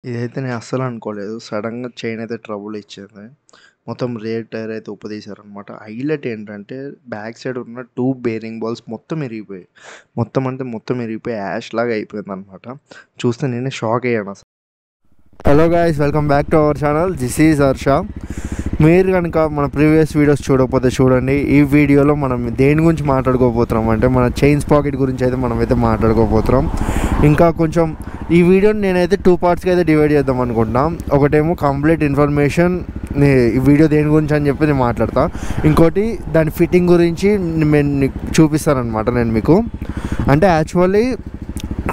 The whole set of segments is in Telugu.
ఇదైతే నేను అస్సలు అనుకోలేదు. సడెన్‌గా చైన్ అయితే ట్రబుల్ ఇచ్చింది. మొత్తం రేర్ టైర్ అయితే ఉప్పదీశారనమాట. హైలైట్ ఏంటంటే బ్యాక్ సైడ్ ఉన్న 2 బేరింగ్ బాల్స్ మొత్తం ఇరిగిపోయాయి. మొత్తం అంటే మొత్తం ఇరిగిపోయి యాష్‌లాగా అయిపోయిందనమాట. చూస్తే నేనే షాక్ అయ్యానసలు. Hello guys, welcome back to our channel. This is Harsha. మీరు కనుక మన ప్రీవియస్ వీడియోస్ చూడకపోతే చూడండి. ఈ వీడియోలో మనం దేని గురించి మాట్లాడుకోబోతున్నాం అంటే మన చైన్స్ పాకెట్ గురించి అయితే మనమైతే మాట్లాడుకోబోతున్నాం. ఇంకా కొంచెం ఈ వీడియోని నేనైతే 2 పార్ట్స్కి అయితే డివైడ్ చేద్దాం అనుకుంటున్నాం. ఒకటేమో కంప్లీట్ ఇన్ఫర్మేషన్, ఈ వీడియో దేని గురించి అని చెప్పి నేను మాట్లాడతా. ఇంకోటి దాని ఫిట్టింగ్ గురించి నేను చూపిస్తానమాట. నేను మీకు అంటే యాక్చువల్లీ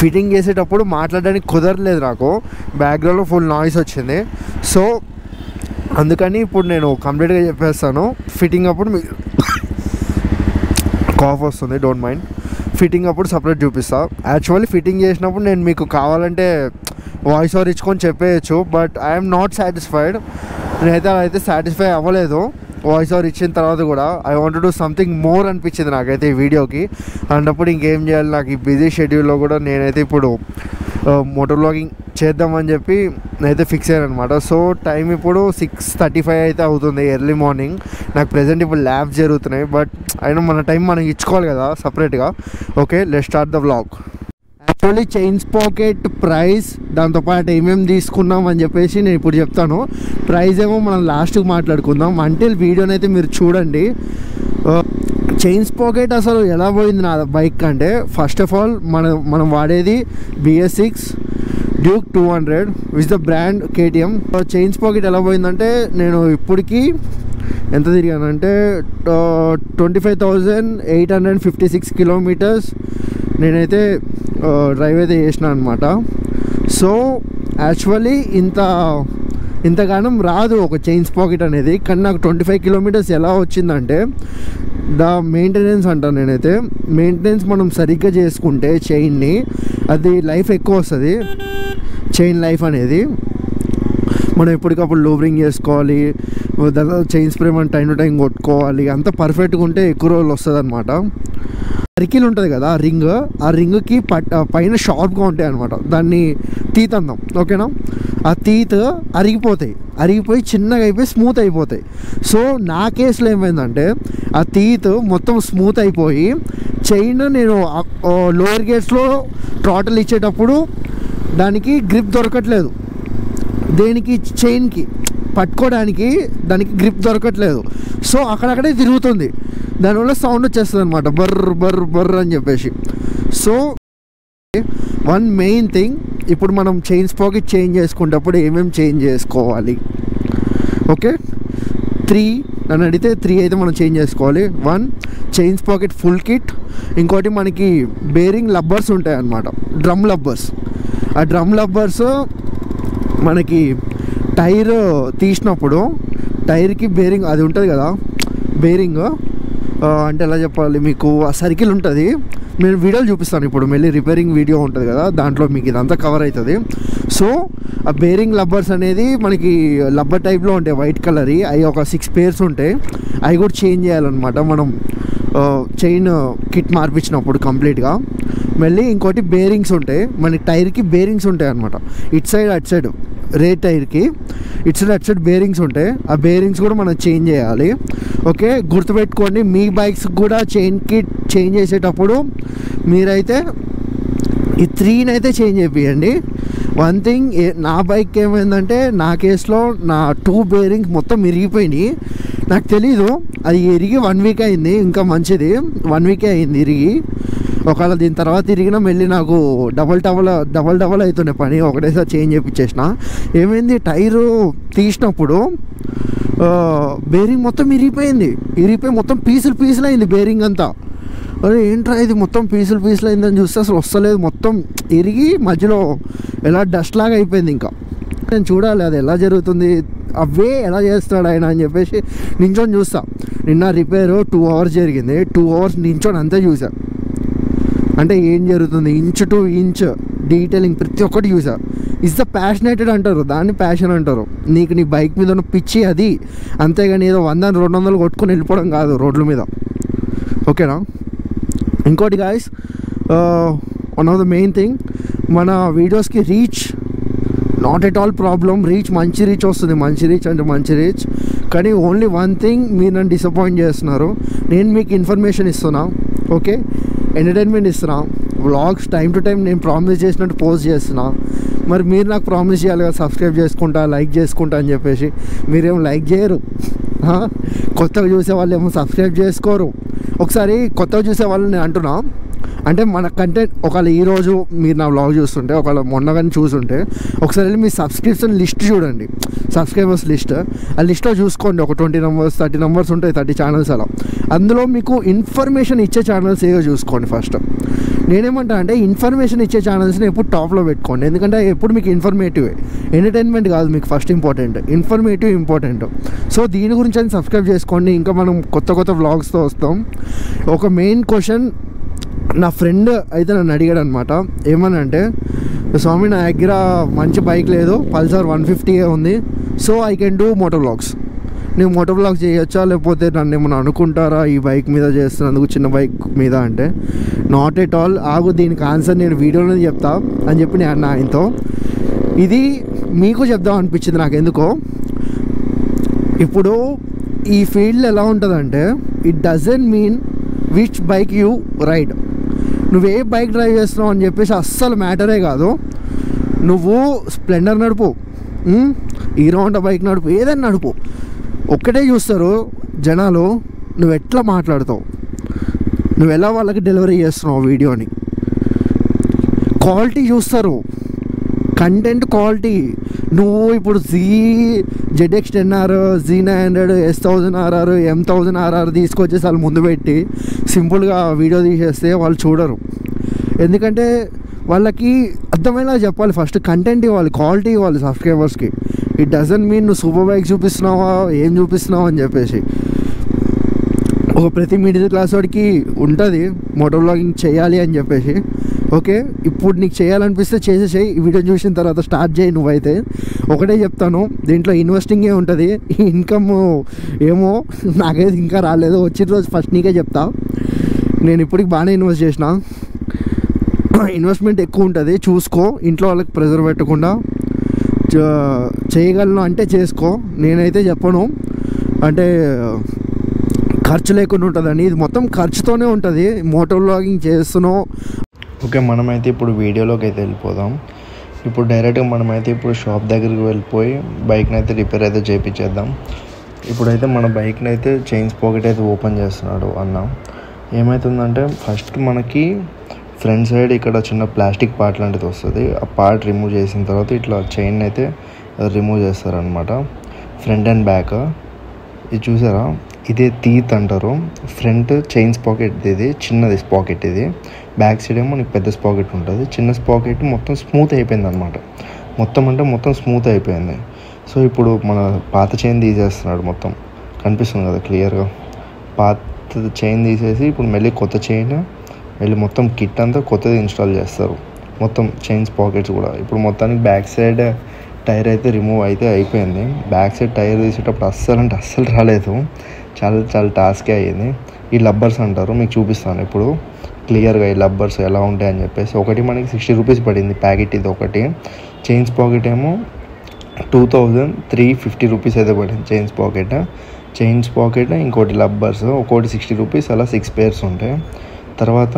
ఫిట్టింగ్ చేసేటప్పుడు మాట్లాడడానికి కుదరలేదు, నాకు బ్యాక్గ్రౌండ్లో ఫుల్ నాయిస్ వచ్చింది. సో అందుకని ఇప్పుడు నేను కంప్లీట్గా చెప్పేస్తాను. ఫిట్టింగ్ అప్పుడు మీకు కాఫ్ వస్తుంది, డోంట్ మైండ్. ఫిట్టింగ్ అప్పుడు సపరేట్ చూపిస్తా. యాక్చువల్లీ ఫిట్టింగ్ చేసినప్పుడు నేను మీకు కావాలంటే వాయిస్ ఓవర్ ఇచ్చుకొని చెప్పేయచ్చు, బట్ ఐఎమ్ నాట్ సాటిస్ఫైడ్. నేనైతే అలా అయితే సాటిస్ఫై అవ్వలేదు. వాయిస్ ఓవర్ ఇచ్చిన తర్వాత కూడా I want to do something more అనిపించింది నాకైతే ఈ వీడియోకి. అన్నప్పుడు ఇంకేం చేయాలి, నాకు ఈ బిజీ షెడ్యూల్లో కూడా నేనైతే ఇప్పుడు మోటో వ్లాగింగ్ చేద్దామని చెప్పి నేనైతే ఫిక్స్ అయ్యాను అనమాట. సో టైం ఇప్పుడు 6:35 అయితే అవుతుంది, ఎర్లీ మార్నింగ్. నాకు ప్రెజెంట్ ఇప్పుడు ల్యాబ్స్ జరుగుతున్నాయి, బట్ అయినా మన టైం మనం ఇచ్చుకోవాలి కదా సపరేట్గా. Okay, let's start the vlog. Actually chains pocket price, దాంతోపాటు ఏమేమి తీసుకున్నాం అని చెప్పేసి నేను ఇప్పుడు చెప్తాను. ప్రైస్ ఏమో మనం లాస్ట్కి మాట్లాడుకుందాం. అంటిల్ వీడియోని అయితే మీరు చూడండి. చైన్స్ పాకెట్ అసలు ఎలా పోయింది నా బైక్ అంటే, ఫస్ట్ ఆఫ్ ఆల్ మనం వాడేది BS6 Duke 200 which the brand KTM. Chains pocket ఎలా పోయిందంటే, నేను ఇప్పటికీ ఎంత తిరిగానంటే 25,856 కిలోమీటర్స్ నేనైతే డ్రైవ్ అయితే చేసిన అనమాట. సో యాక్చువల్లీ ఇంతగానం రాదు ఒక చైన్స్ పాకెట్ అనేది, కానీ నాకు 25 కిలోమీటర్స్ ఎలా వచ్చిందంటే ద మెయింటెనెన్స్ అంటాను నేనైతే. మెయింటెనెన్స్ మనం సరిగ్గా చేసుకుంటే చైన్ని, అది లైఫ్ ఎక్కువ వస్తుంది. చైన్ లైఫ్ అనేది మనం ఎప్పటికప్పుడు లూబ్రింగ్ చేసుకోవాలి, దాని చైన్ స్ప్రే మనం టైం టు టైం కొట్టుకోవాలి. అంత పర్ఫెక్ట్గా ఉంటే ఎక్కువ రోజులు వస్తుంది అనమాట. సర్కిల్ ఉంటుంది కదా ఆ రింగ్కి పైన షార్ప్గా ఉంటాయి అనమాట, దాన్ని తీత్ అందాం. ఓకేనా, ఆ తీత్ అరిగిపోయి చిన్నగా అయిపోయి స్మూత్ అయిపోతాయి. సో నా కేసులో ఏమైందంటే ఆ తీత్ మొత్తం స్మూత్ అయిపోయి చైన్ నేను లోయర్ గేర్స్లో థ్రాటిల్ ఇచ్చేటప్పుడు దానికి గ్రిప్ దొరకట్లేదు, దేనికి చైన్కి పట్టుకోవడానికి దానికి గ్రిప్ దొరకట్లేదు. సో అక్కడక్కడే తిరుగుతుంది, దానివల్ల సౌండ్ వచ్చేస్తుంది అనమాట, బర్ర బర్ర బర్ర అని చెప్పేసి. సో వన్ మెయిన్ థింగ్, ఇప్పుడు మనం చైన్స్ పాకెట్ చేంజ్ చేసుకునేటప్పుడు ఏమేమి చేంజ్ చేసుకోవాలి. ఓకే, 3 నన్ను అడిగితే 3 అయితే మనం చేంజ్ చేసుకోవాలి. 1 చైన్స్ పాకెట్ ఫుల్ కిట్. ఇంకోటి మనకి బేరింగ్ లబ్బర్స్ ఉంటాయి అన్నమాట, డ్రమ్ లబ్బర్స్. ఆ డ్రమ్ లబ్బర్స్ మనకి టైర్ తీసినప్పుడు టైర్కి బేరింగ్ అది ఉంటుంది కదా, బేరింగ్ అంటే ఎలా చెప్పాలి మీకు, ఆ సర్కిల్ ఉంటుంది. నేను వీడియోలు చూపిస్తాను ఇప్పుడు, మళ్ళీ రిపేరింగ్ వీడియో ఉంటుంది కదా, దాంట్లో మీకు ఇదంతా కవర్ అవుతుంది. సో ఆ బేరింగ్ లబ్బర్స్ అనేది మనకి లబ్బర్ టైప్లో ఉంటాయి, వైట్ కలర్. అవి ఒక 6 పేర్స్ ఉంటాయి, అవి కూడా చేంజ్ చేయాలన్నమాట మనం చైన్ కిట్ మార్పించినప్పుడు కంప్లీట్గా. మళ్ళీ ఇంకోటి బేరింగ్స్ ఉంటాయి, మన టైర్కి బేరింగ్స్ ఉంటాయి అనమాట, ఇటు సైడ్ అటు సైడ్. రే టైర్కి ఇటు సైడ్ అటు సైడ్ బేరింగ్స్ ఉంటాయి, ఆ బేరింగ్స్ కూడా మనం చేంజ్ చేయాలి. ఓకే, గుర్తుపెట్టుకోండి, మీ బైక్స్ కూడా చైన్ కిట్ చేంజ్ చేసేటప్పుడు మీరైతే ఈ 3ని అయితే చేంజ్ చేయండి. వన్ థింగ్, నా బైక్ ఏమైందంటే నా కేసులో నా 2 బేరింగ్స్ మొత్తం ఇరిగిపోయినాయి. నాకు తెలీదు, అది ఇరిగి 1 వీక్ అయింది. ఇంకా మంచిది, 1 వీకే అయింది ఇరిగి. ఒకవేళ దీని తర్వాత తిరిగినా మళ్ళీ నాకు డబల్ అవుతుండే పని, ఒకటేసారి చేంజ్ చేయించేసిన. ఏమైంది, టైరు తీసినప్పుడు బేరింగ్ మొత్తం ఇరిగిపోయి మొత్తం పీసులు అయింది బేరింగ్ అంతా. అరే ఏంట్రా ఇది మొత్తం పీసులు అయిందని చూస్తే అసలు వస్తలేదు, మొత్తం ఇరిగి మధ్యలో ఎలా డస్ట్ లాగా అయిపోయింది. ఇంకా నేను చూడాలి అది ఎలా జరుగుతుంది, అవే ఎలా చేస్తాడు ఆయన అని చెప్పేసి నించొని చూస్తా. నిన్న రిపేరు 2 అవర్స్ జరిగింది, 2 అవర్స్ నించొని అంతే చూసా. అంటే ఏం జరుగుతుంది ఇంచ్ టు ఇంచ్ డీటెయిలింగ్ ప్రతి ఒక్కటి చూసా. ఇస్ ద ప్యాషనేటెడ్ అంటారు, దాన్ని ప్యాషన్ అంటారు. నీ బైక్ మీద ఉన్న పిచ్చి అది, అంతేగాని ఏదో 100-200 కొట్టుకొని వెళ్ళిపోవడం కాదు రోడ్ల మీద. ఓకేనా, ఇంకోటి guys, one of the main thing, మన వీడియోస్కి reach not at all problem. మంచి రీచ్ వస్తుంది, మంచి రీచ్. కానీ ఓన్లీ వన్ థింగ్, మీరు నన్ను డిసప్పాయింట్ చేస్తున్నారు. నేను మీకు ఇన్ఫర్మేషన్ ఇస్తున్నా, ఓకే, ఎంటర్టైన్మెంట్ ఇస్తున్నా, వ్లాగ్స్ టైం టు టైం నేను ప్రామిస్ చేసినట్టు పోస్ట్ చేస్తున్నా. మరి మీరు నాకు ప్రామిస్ చేయాలి కదా, సబ్స్క్రైబ్ చేసుకుంటా, లైక్ చేసుకుంటా అని చెప్పేసి. మీరేమో లైక్ చేయరు, కొత్తగా చూసే వాళ్ళు ఏమో సబ్స్క్రైబ్ చేసుకోరు. ఒకసారి కొత్తగా చూసే వాళ్ళు నేను అంటున్నా, అంటే మన కంటెంట్ ఒకవేళ ఈరోజు మీరు నా వ్లాగ్ చూస్తుంటే, ఒకవేళ మొన్న కానీ చూస్తుంటే, ఒకసారి వెళ్ళి మీ సబ్స్క్రిప్షన్ లిస్ట్ చూడండి, సబ్స్క్రైబర్స్ లిస్ట్. ఆ లిస్ట్లో చూసుకోండి, ఒక 20 numbers 30 numbers ఉంటాయి, 30 ఛానల్స్ అలా. అందులో మీకు ఇన్ఫర్మేషన్ ఇచ్చే ఛానల్స్ ఏదో చూసుకోండి ఫస్ట్. నేనేమంటా అంటే ఇన్ఫర్మేషన్ ఇచ్చే ఛానల్స్ని ఎప్పుడు టాప్లో పెట్టుకోండి, ఎందుకంటే ఎప్పుడు మీకు ఇన్ఫర్మేటివే, ఎంటర్టైన్మెంట్ కాదు మీకు first important, informative important. So దీని గురించి అని సబ్స్క్రైబ్ చేసుకోండి. ఇంకా మనం కొత్త వ్లాగ్స్తో వస్తాం. ఒక మెయిన్ క్వశ్చన్ నా ఫ్రెండ్ అయితే నన్ను అడిగాడు అనమాట, ఏమనంటే, స్వామి నా దగ్గర మంచి బైక్ లేదు, పల్సర్ 150 ఉంది, so I can do moto vlogs. నేను మోటో వ్లాగ్స్ చేయొచ్చా, లేకపోతే నన్ను ఏమన్నా అనుకుంటారా ఈ బైక్ మీద చేస్తున్నందుకు, చిన్న బైక్ మీద అంటే, నాట్ ఎట్ ఆల్. ఆగు, దీనికి ఆన్సర్ నేను వీడియోలో చెప్తా అని చెప్పి నేను అన్న ఆయనతో. ఇది మీకు చెప్దాం అనిపించింది నాకు ఎందుకో. ఇప్పుడు ఈ ఫీల్డ్ ఎలా ఉంటుందంటే, it doesn't mean which bike you ride. నువ్వు ఏ బైక్ డ్రైవ్ చేస్తున్నావు అని చెప్పేసి అస్సలు మ్యాటరే కాదు. నువ్వు స్ప్లెండర్ నడుపు, హీరో హోండా బైక్ నడుపు, ఏదైనా నడుపు, ఒక్కటే చూస్తారు జనాలు, నువ్వు ఎట్లా మాట్లాడతావు, నువ్వు ఎలా వాళ్ళకి డెలివరీ చేస్తున్నావు వీడియోని. క్వాలిటీ చూస్తారు, కంటెంట్ క్వాలిటీ. నువ్వు ఇప్పుడు ZX10R, Z900, S1000RR, M1000RR తీసుకొచ్చేసి వాళ్ళు ముందు పెట్టి సింపుల్గా వీడియో తీసేస్తే వాళ్ళు చూడరు. ఎందుకంటే వాళ్ళకి అర్థమయ్యేలా చెప్పాలి, ఫస్ట్ కంటెంట్ ఇవ్వాలి, క్వాలిటీ ఇవ్వాలి సబ్స్క్రైబర్స్కి. ఇట్ డజంట్ మీన్ నువ్వు సూపర్ బైక్ చూపిస్తున్నావా, ఏం చూపిస్తున్నావు అని చెప్పేసి. ఒక ప్రతి మిడిల్ క్లాస్ వాడికి ఉంటుంది మోటో వ్లాగింగ్ చేయాలి అని చెప్పేసి. ఓకే, ఇప్పుడు నీకు చేయాలనిపిస్తే చేసేసేయి, ఈ వీడియో చూసిన తర్వాత స్టార్ట్ చేయి. నువ్వైతే ఒకటే చెప్తాను, దీంట్లో ఇన్వెస్టింగే ఉంటుంది, ఇన్కమ్ ఏమో నాకైతే ఇంకా రాలేదు, వచ్చిన రోజు ఫస్ట్ నీకే చెప్తా. నేను ఇప్పటికి బాగానే ఇన్వెస్ట్ చేసిన, ఇన్వెస్ట్మెంట్ ఎక్కువ ఉంటుంది, చూసుకో. ఇంట్లో వాళ్ళకి ప్రెజర్ పెట్టకుండా చేయగలను అంటే చేసుకో. నేనైతే చెప్పను అంటే ఖర్చు లేకుండా ఉంటుందని, ఇది మొత్తం ఖర్చుతోనే ఉంటుంది మోటో వ్లాగింగ్ చేస్తున్నావు. ఓకే, మనమైతే ఇప్పుడు వీడియోలోకి అయితే వెళ్ళిపోదాం. ఇప్పుడు డైరెక్ట్గా మనమైతే ఇప్పుడు షాప్ దగ్గరికి వెళ్ళిపోయి బైక్ని అయితే రిపేర్ అయితే చేయించేద్దాం. ఇప్పుడైతే మన బైక్ని అయితే చైన్స్ పాకెట్ అయితే ఓపెన్ చేస్తున్నాడు అన్న. ఏమవుతుందంటే, ఫస్ట్ మనకి ఫ్రంట్ సైడ్ ఇక్కడ చిన్న ప్లాస్టిక్ పార్ట్ లాంటిది వస్తుంది. ఆ పార్ట్ రిమూవ్ చేసిన తర్వాత ఇట్లా చైన్ అయితే రిమూవ్ చేస్తారనమాట, ఫ్రంట్ అండ్ బ్యాక్. ఇది చూసారా, ఇదే టీత్ అంటారు. ఫ్రంట్ చైన్స్ పాకెట్ ఇది, చిన్నది పాకెట్ ఇది. బ్యాక్ సైడ్ ఏమో నీకు పెద్ద పాకెట్ ఉంటుంది. చిన్న పాకెట్ మొత్తం స్మూత్ అయిపోయింది అనమాట, మొత్తం స్మూత్ అయిపోయింది. సో ఇప్పుడు మన పాత చైన్ తీసేస్తున్నాడు, మొత్తం కనిపిస్తుంది కదా క్లియర్గా. పాత చైన్ తీసేసి ఇప్పుడు మళ్ళీ కొత్త చైన్, మళ్ళీ మొత్తం కిట్ అంతా కొత్తది ఇన్స్టాల్ చేస్తారు, మొత్తం చైన్స్ పాకెట్స్ కూడా. ఇప్పుడు మొత్తానికి బ్యాక్ సైడ్ టైర్ అయితే రిమూవ్ అయితే అయిపోయింది. బ్యాక్ సైడ్ టైర్ తీసేటప్పుడు అస్సలు రాలేదు, చాలా టాస్కే అయ్యింది. ఈ లబ్బర్స్ అంటారు, మీకు చూపిస్తాను ఇప్పుడు క్లియర్గా ఈ లబ్బర్స్ ఎలా ఉంటాయని చెప్పేసి. ఒకటి మనకి 60 రూపీస్ పడింది ప్యాకెట్, ఇది ఒకటి. చైన్స్ పాకెట్ ఏమో 2350 రూపీస్ అయితే పడింది చైన్స్ పాకెట్. ఇంకోటి లబ్బర్స్, ఒక్కోటి 60 రూపీస్, అలా 6 pairs ఉంటాయి. తర్వాత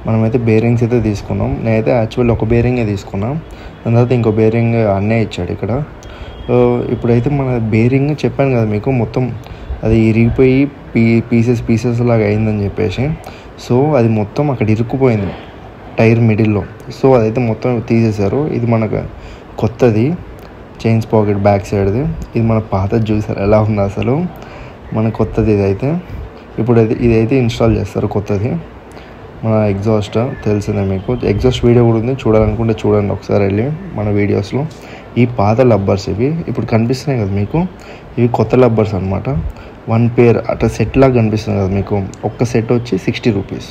మనమైతే బేరింగ్స్ అయితే తీసుకున్నాం. నేనైతే యాక్చువల్లీ ఒక బేరింగే తీసుకున్నాం, దాని తర్వాత ఇంకో బేరింగ్ అన్నే ఇచ్చాడు ఇక్కడ. ఇప్పుడైతే మన బేరింగ్ చెప్పాను కదా మీకు, మొత్తం అది ఇరిగిపోయి పీసెస్ లాగా అయిందని చెప్పేసి. సో అది మొత్తం అక్కడ ఇరుక్కుపోయింది టైర్ మిడిల్లో. సో అదైతే మొత్తం తీసేశారు. ఇది మనకు కొత్తది చైన్స్ పాకెట్ బ్యాక్ సైడ్ది. ఇది మన పాతది చూసారు ఎలా ఉంది అసలు, మన కొత్తది ఇదైతే. ఇప్పుడు ఇదైతే ఇన్స్టాల్ చేస్తారు కొత్తది. మన ఎగ్జాస్ట్ తెలిసిందే మీకు, ఎగ్జాస్ట్ వీడియో కూడా ఉంది, చూడాలనుకుంటే చూడండి ఒకసారి వెళ్ళి మన వీడియోస్లో. ఈ పాత లబ్బర్స్ ఇవి ఇప్పుడు కనిపిస్తున్నాయి కదా మీకు, ఇవి కొత్త లబ్బర్స్ అనమాట. 1 pair అట్లా సెట్ లాగా కనిపిస్తుంది కదా మీకు. ఒక్క సెట్ వచ్చి 60 రూపీస్,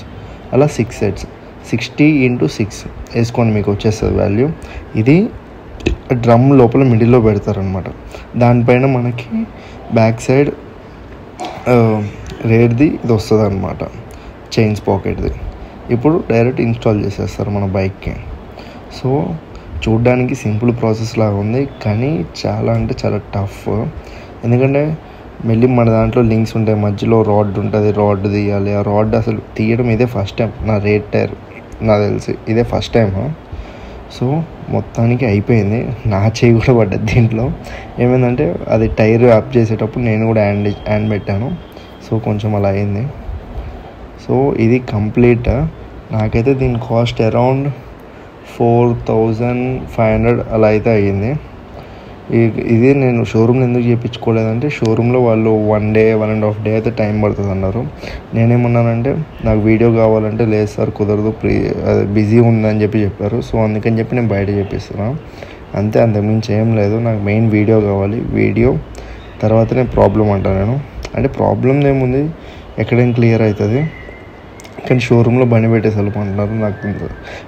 అలా 6 sets, 60 × 6 వేసుకొని మీకు వచ్చేస్తుంది వాల్యూ. ఇది డ్రమ్ లోపల మిడిల్లో పెడతారనమాట. దానిపైన మనకి బ్యాక్ సైడ్ రేట్ది ఇది వస్తుంది అనమాట, చైన్స్ పాకెట్ది. ఇప్పుడు డైరెక్ట్ ఇన్స్టాల్ చేసేస్తారు మన బైక్కి. సో చూడ్డానికి సింపుల్ ప్రాసెస్ లాగా ఉంది, కానీ చాలా అంటే చాలా టఫ్. ఎందుకంటే మళ్ళీ మన దాంట్లో లింక్స్ ఉంటాయి, మధ్యలో రాడ్ ఉంటుంది, రాడ్ తీయాలి. ఆ రాడ్ అసలు తీయడం ఇదే ఫస్ట్ టైం. నా రేట్ టైర్ నాకు తెలిసి ఇదే ఫస్ట్ టైం. సో మొత్తానికి అయిపోయింది. నా చేయి కూడా పడ్డది దీంట్లో. ఏమైందంటే అది టైర్ అప్ చేసేటప్పుడు నేను కూడా హ్యాండ్ పెట్టాను. సో కొంచెం అలా అయింది. సో ఇది కంప్లీట్. నాకైతే దీని కాస్ట్ అరౌండ్ 4500 అలా అయితే అయ్యింది. ఇది నేను షోరూమ్లో ఎందుకు చేయించుకోలేదంటే, షోరూంలో వాళ్ళు 1 day 1.5 day అయితే టైం పడుతుంది అన్నారు. నేనేమన్నానంటే నాకు వీడియో కావాలంటే లేదు సార్ కుదరదు, బిజీ ఉందని చెప్పారు. సో అందుకని చెప్పి నేను బయట చేపిస్తున్నాను అంతే, అంతకుమించి ఏం లేదు. నాకు మెయిన్ వీడియో కావాలి. వీడియో తర్వాతనే ప్రాబ్లం అంటాను నేను. అంటే ప్రాబ్లం ఏముంది, ఎక్కడైనా క్లియర్ అవుతుంది. కానీ షోరూంలో బండి పెట్టేసి వెళ్ళిపోతున్నారు. నాకు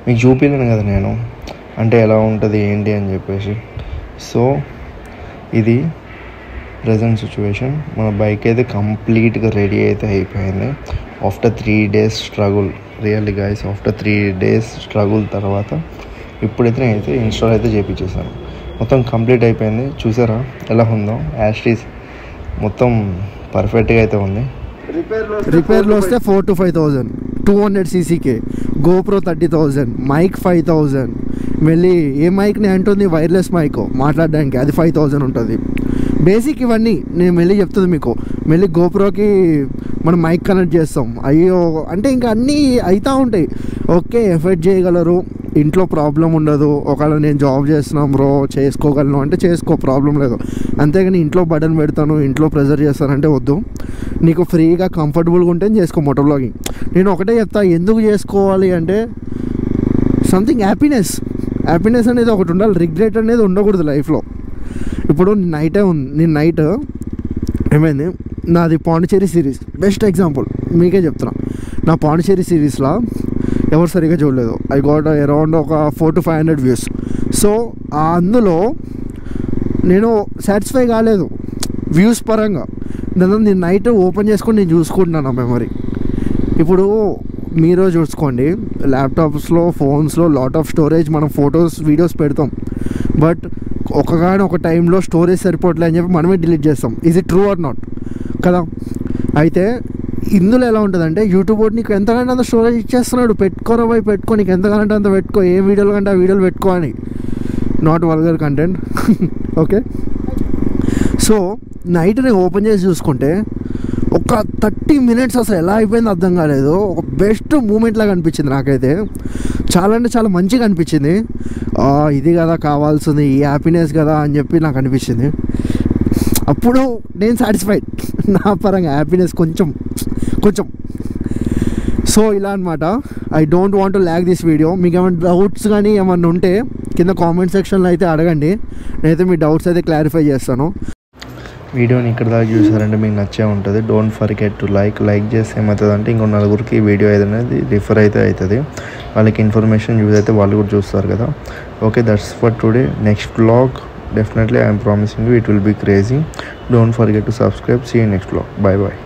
మీకు చూపించలేను కదా నేను, అంటే ఎలా ఉంటుంది ఏంటి అని చెప్పేసి. సో ఇది ప్రజెంట్ సిచ్యువేషన్. మన బైక్ అయితే కంప్లీట్గా రెడీ అయితే అయిపోయింది after 3 days struggle. Really guys, after 3 days struggle తర్వాత ఇప్పుడైతే నేనైతే ఇన్స్టాల్ అయితే చేయించేసాను. మొత్తం కంప్లీట్ అయిపోయింది. చూసారా ఎలా ఉందో, యాస్టీస్ మొత్తం పర్ఫెక్ట్గా అయితే ఉంది. రిపేర్లో వస్తే 4,000 to 5,000, 200cc గోప్రో 30,000, మైక్ 5,000. మళ్ళీ ఏ మైక్ని అంటుంది, వైర్లెస్ మైక్ మాట్లాడడానికి, అది 5,000 ఉంటుంది. బేసిక్ ఇవన్నీ నేను మళ్ళీ చెప్తుంది మీకు. మళ్ళీ గోప్రోకి మనం మైక్ కనెక్ట్ చేస్తాం. అయ్యో అంటే ఇంకా అన్నీ అవుతూ ఉంటాయి. ఓకే, ఎఫర్ట్ చేయగలరు, ఇంట్లో ప్రాబ్లం ఉండదు. ఒకవేళ నేను జాబ్ చేస్తున్నాం బ్రో, చేసుకోగలను అంటే చేసుకో, ప్రాబ్లం లేదు. అంతేగాని ఇంట్లో బటన్ పెడతాను, ఇంట్లో ప్రెజర్ చేస్తానంటే వద్దు. నీకు ఫ్రీగా కంఫర్టబుల్గా ఉంటే చేసుకో మోటో బ్లాగింగ్. నేను ఒకటే చెప్తా, ఎందుకు చేసుకోవాలి అంటే సంథింగ్ హ్యాపీనెస్ అనేది ఒకటి ఉండాలి. రిగ్రెట్ అనేది ఉండకూడదు లైఫ్లో. ఇప్పుడు నేను నైట్ ఏమైంది, నాది పాండిచేరి సిరీస్ బెస్ట్ ఎగ్జాంపుల్ మీకే చెప్తున్నా. నా పాండిచేరి సిరీస్లో ఎవరు సరిగ్గా చూడలేదు. ఐ గాట్ అరౌండ్ ఒక 400 to 500 వ్యూస్. సో అందులో నేను సాటిస్ఫై కాలేదు వ్యూస్ పరంగా. దాని నేను నైట్ ఓపెన్ చేసుకొని నేను చూసుకుంటున్నాను ఆ మెమరీ. ఇప్పుడు మీరు చూసుకోండి, ల్యాప్టాప్స్లో ఫోన్స్లో లాట్ ఆఫ్ స్టోరేజ్, మనం ఫొటోస్ వీడియోస్ పెడతాం. బట్ ఒక టైంలో స్టోరేజ్ సరిపోవట్లే అని చెప్పి మనమే డిలీట్ చేస్తాం. Is it true or not కదా? అయితే ఇందులో ఎలా ఉంటుందంటే, యూట్యూబ్ నీకు ఎంతకంటే అంత స్టోరేజ్ ఇచ్చేస్తున్నాడు, పెట్టుకోరా పోయి పెట్టుకో, నీకు ఎంతకంటే అంత పెట్టుకో, ఏ వీడియోలు కంటే ఆ వీడియోలు పెట్టుకో అని. Not vulgar content, okay. So night నేను ఓపెన్ చేసి చూసుకుంటే ఒక 30 minutes అసలు ఎలా అయిపోయిందో అర్థం కాలేదు. ఒక బెస్ట్ మూమెంట్ లాగా అనిపించింది నాకైతే. చాలా అంటే చాలా మంచిగా అనిపించింది. ఇది కదా కావాల్సింది, ఈ హ్యాపీనెస్ కదా అని చెప్పి నాకు అనిపించింది. అప్పుడు నేను సాటిస్ఫైడ్, నా పరంగా హ్యాపీనెస్ కొంచెం. సో ఇలా అనమాట. I don't want to lag this video. మీకు ఏమైనా డౌట్స్ కానీ ఏమన్నా ఉంటే కింద కామెంట్ సెక్షన్లో అయితే అడగండి. నేనైతే మీ డౌట్స్ అయితే క్లారిఫై చేస్తాను. వీడియోని ఇక్కడ దాకా చూసారంటే మీకు నచ్చే ఉంటుంది. డోంట్ ఫర్గెట్ టు లైక్ చేస్తే ఏమవుతుంది అంటే ఇంకో నలుగురికి ఈ వీడియో అనేది రిఫర్ అయితే అవుతుంది. వాళ్ళకి ఇన్ఫర్మేషన్ యూజ్ అయితే వాళ్ళు కూడా చూస్తారు కదా. Okay, that's for today. Next vlog definitely I am promising you it will be crazy. Don't forget to subscribe. See you next vlog. Bye bye.